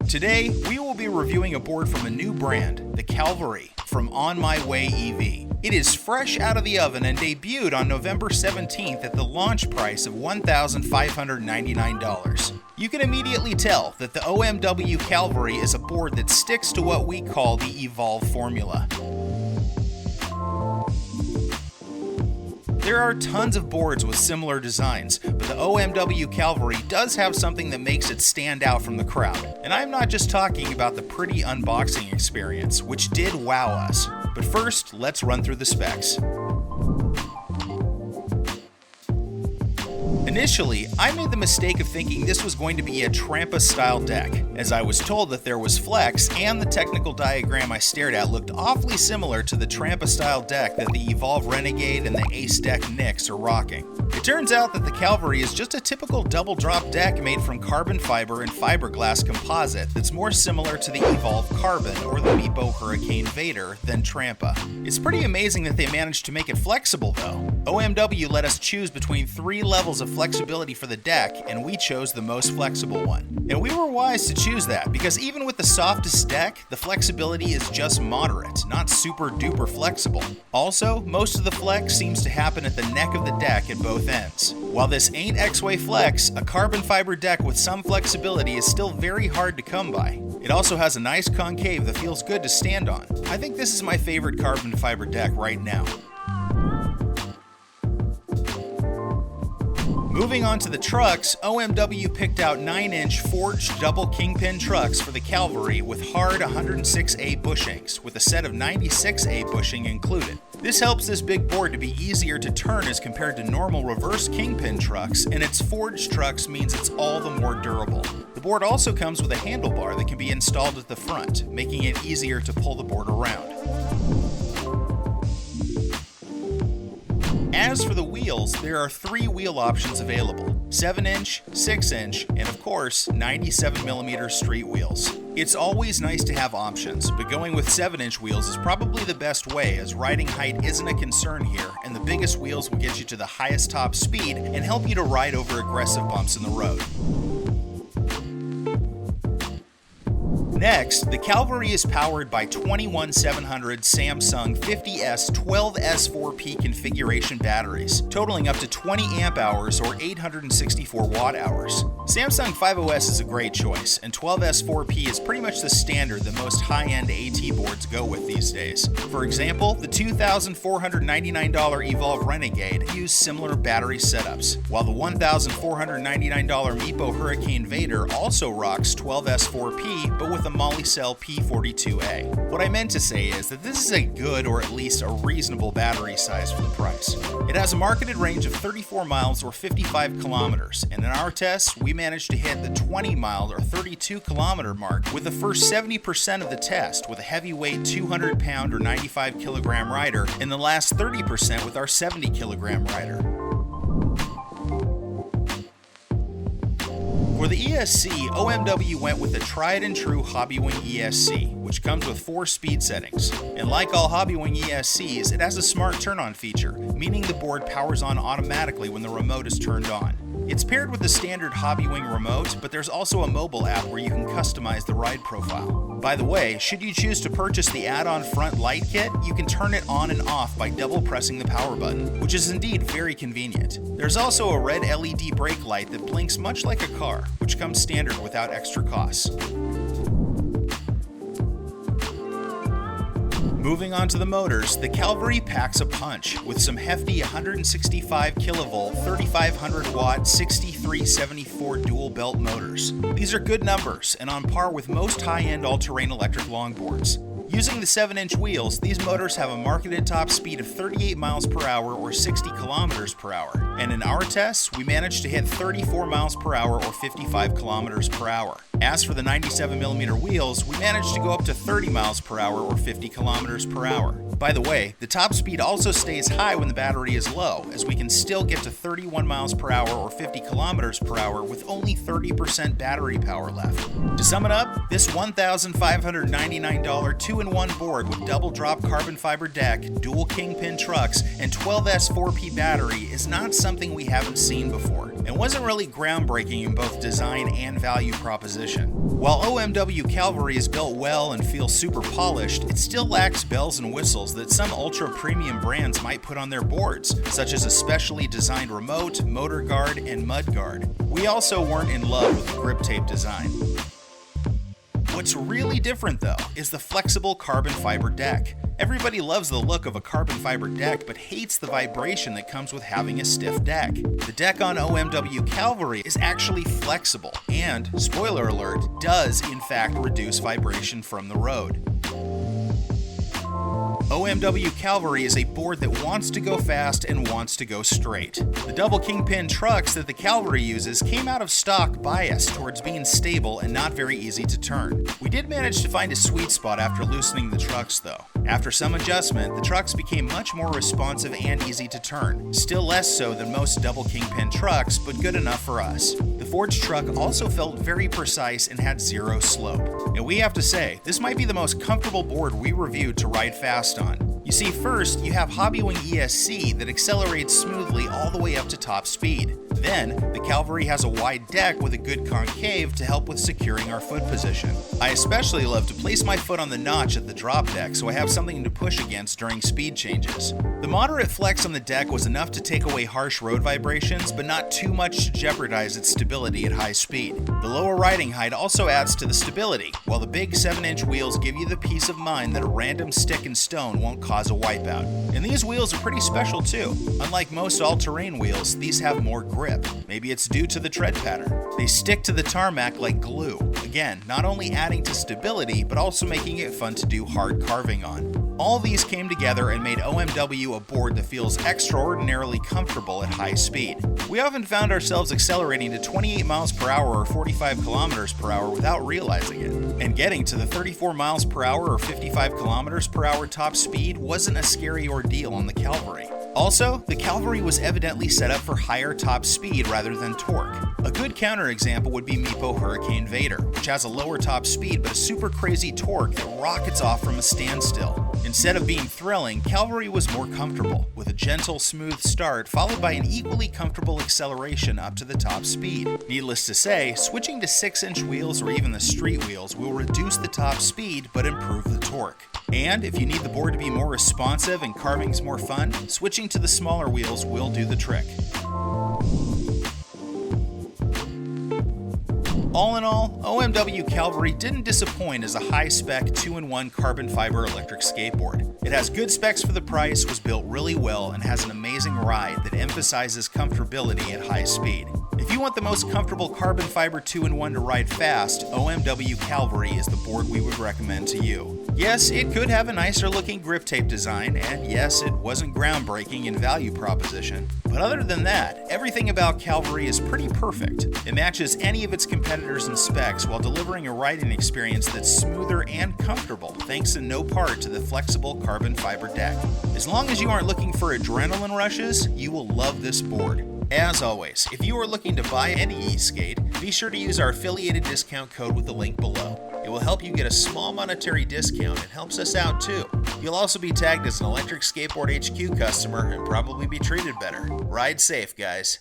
Today, we will be reviewing a board from a new brand, the Cavalry, from OMWEV. It is fresh out of the oven and debuted on November 17th at the launch price of $1,599. You can immediately tell that the OMW Cavalry is a board that sticks to what we call the Evolve formula. There are tons of boards with similar designs, but the OMW Cavalry does have something that makes it stand out from the crowd. And I'm not just talking about the pretty unboxing experience, which did wow us. But first, let's run through the specs. Initially, I made the mistake of thinking this was going to be a Trampa-style deck, as I was told that there was flex and the technical diagram I stared at looked awfully similar to the Trampa-style deck that the Evolve Renegade and the Ace Deck Nix are rocking. It turns out that the Cavalry is just a typical double drop deck made from carbon fiber and fiberglass composite that's more similar to the Evolve Carbon or the Meepo Hurricane Vader than Trampa. It's pretty amazing that they managed to make it flexible though. OMW let us choose between 3 levels of flexibility for the deck, and we chose the most flexible one. And we were wise to choose that, because even with the softest deck, the flexibility is just moderate, not super duper flexible. Also, most of the flex seems to happen at the neck of the deck at both ends. While this ain't X-Way flex, a carbon fiber deck with some flexibility is still very hard to come by. It also has a nice concave that feels good to stand on. I think this is my favorite carbon fiber deck right now. Moving on to the trucks, OMW picked out 9-inch forged double kingpin trucks for the Cavalry with hard 106A bushings, with a set of 96A bushing included. This helps this big board to be easier to turn as compared to normal reverse kingpin trucks, and its forged trucks means it's all the more durable. The board also comes with a handlebar that can be installed at the front, making it easier to pull the board around. As for the wheels, there are 3 wheel options available: 7-inch, 6-inch, and of course, 97mm street wheels. It's always nice to have options, but going with 7-inch wheels is probably the best way, as riding height isn't a concern here, and the biggest wheels will get you to the highest top speed and help you to ride over aggressive bumps in the road. Next, the Cavalry is powered by 21700 Samsung 50S 12S4P configuration batteries, totaling up to 20 amp hours or 864 watt hours. Samsung 50S is a great choice, and 12S4P is pretty much the standard that most high-end AT boards go with these days. For example, the $2,499 Evolve Renegade used similar battery setups, while the $1,499 Meepo Hurricane Vader also rocks 12S4P, but with a Molicel P42A. What I meant to say is that this is a good, or at least a reasonable battery size for the price. It has a marketed range of 34 miles or 55 kilometers, and in our tests, we managed to hit the 20 mile or 32 kilometer mark with the first 70% of the test with a heavyweight 200 pound or 95 kilogram rider, and the last 30% with our 70 kilogram rider. For the ESC, OMW went with the tried and true Hobbywing ESC, which comes with 4 speed settings. And like all Hobbywing ESCs, it has a smart turn-on feature, meaning the board powers on automatically when the remote is turned on. It's paired with the standard Hobbywing remote, but there's also a mobile app where you can customize the ride profile. By the way, should you choose to purchase the add-on front light kit, you can turn it on and off by double pressing the power button, which is indeed very convenient. There's also a red LED brake light that blinks much like a car, which comes standard without extra costs. Moving on to the motors, the Cavalry packs a punch with some hefty 165 kilovolt, 3500 watt, 6374 dual belt motors. These are good numbers and on par with most high-end all-terrain electric longboards. Using the 7-inch wheels, these motors have a marketed top speed of 38 miles per hour or 60 kilometers per hour. And in our tests, we managed to hit 34 miles per hour or 55 kilometers per hour. As for the 97mm wheels, we managed to go up to 30 miles per hour or 50 kilometers per hour. By the way, the top speed also stays high when the battery is low, as we can still get to 31 miles per hour or 50 kilometers per hour with only 30% battery power left. To sum it up, This $1,599 2-in-1 board with double drop carbon fiber deck, dual kingpin trucks, and 12S 4P battery is not something we haven't seen before, and wasn't really groundbreaking in both design and value proposition. While OMW Cavalry is built well and feels super polished, it still lacks bells and whistles that some ultra-premium brands might put on their boards, such as a specially designed remote, motor guard, and mud guard. We also weren't in love with the grip tape design. What's really different though is the flexible carbon fiber deck. Everybody loves the look of a carbon fiber deck but hates the vibration that comes with having a stiff deck. The deck on OMW Cavalry is actually flexible and, spoiler alert, does in fact reduce vibration from the road. OMW Cavalry is a board that wants to go fast and wants to go straight. The double kingpin trucks that the Cavalry uses came out of stock biased towards being stable and not very easy to turn. We did manage to find a sweet spot after loosening the trucks though. After some adjustment, the trucks became much more responsive and easy to turn. Still less so than most double kingpin trucks, but good enough for us. The forged truck also felt very precise and had zero slope. And we have to say, this might be the most comfortable board we reviewed to ride fast on. You see, first, you have Hobbywing ESC that accelerates smoothly all the way up to top speed. Then, the Cavalry has a wide deck with a good concave to help with securing our foot position. I especially love to place my foot on the notch at the drop deck so I have something to push against during speed changes. The moderate flex on the deck was enough to take away harsh road vibrations, but not too much to jeopardize its stability at high speed. The lower riding height also adds to the stability, while the big 7-inch wheels give you the peace of mind that a random stick and stone won't cause a wipeout. And these wheels are pretty special too. Unlike most all-terrain wheels, these have more grip. Maybe it's due to the tread pattern. They stick to the tarmac like glue. Again, not only adding to stability, but also making it fun to do hard carving on. All these came together and made OMW a board that feels extraordinarily comfortable at high speed. We often found ourselves accelerating to 28 miles per hour or 45 kilometers per hour without realizing it. And getting to the 34 miles per hour or 55 kilometers per hour top speed wasn't a scary ordeal on the Cavalry. Also, the Cavalry was evidently set up for higher top speed rather than torque. A good counterexample would be Meepo Hurricane Vader, which has a lower top speed but a super crazy torque that rockets off from a standstill. Instead of being thrilling, Cavalry was more comfortable, with a gentle, smooth start followed by an equally comfortable acceleration up to the top speed. Needless to say, switching to 6-inch wheels or even the street wheels will reduce the top speed but improve the torque. And if you need the board to be more responsive and carvings more fun, switching to the smaller wheels will do the trick. All in all, OMW Cavalry didn't disappoint as a high-spec 2-in-1 carbon fiber electric skateboard. It has good specs for the price, was built really well, and has an amazing ride that emphasizes comfortability at high speed. If you want the most comfortable carbon fiber 2-in-1 to ride fast, OMW Cavalry is the board we would recommend to you. Yes, it could have a nicer looking grip tape design, and yes, it wasn't groundbreaking in value proposition. But other than that, everything about Cavalry is pretty perfect. It matches any of its competitors in specs while delivering a riding experience that's smoother and comfortable thanks in no part to the flexible carbon fiber deck. As long as you aren't looking for adrenaline rushes, you will love this board. As always, if you are looking to buy any e-skate, be sure to use our affiliated discount code with the link below. It will help you get a small monetary discount and helps us out too. You'll also be tagged as an Electric Skateboard HQ customer and probably be treated better. Ride safe, guys.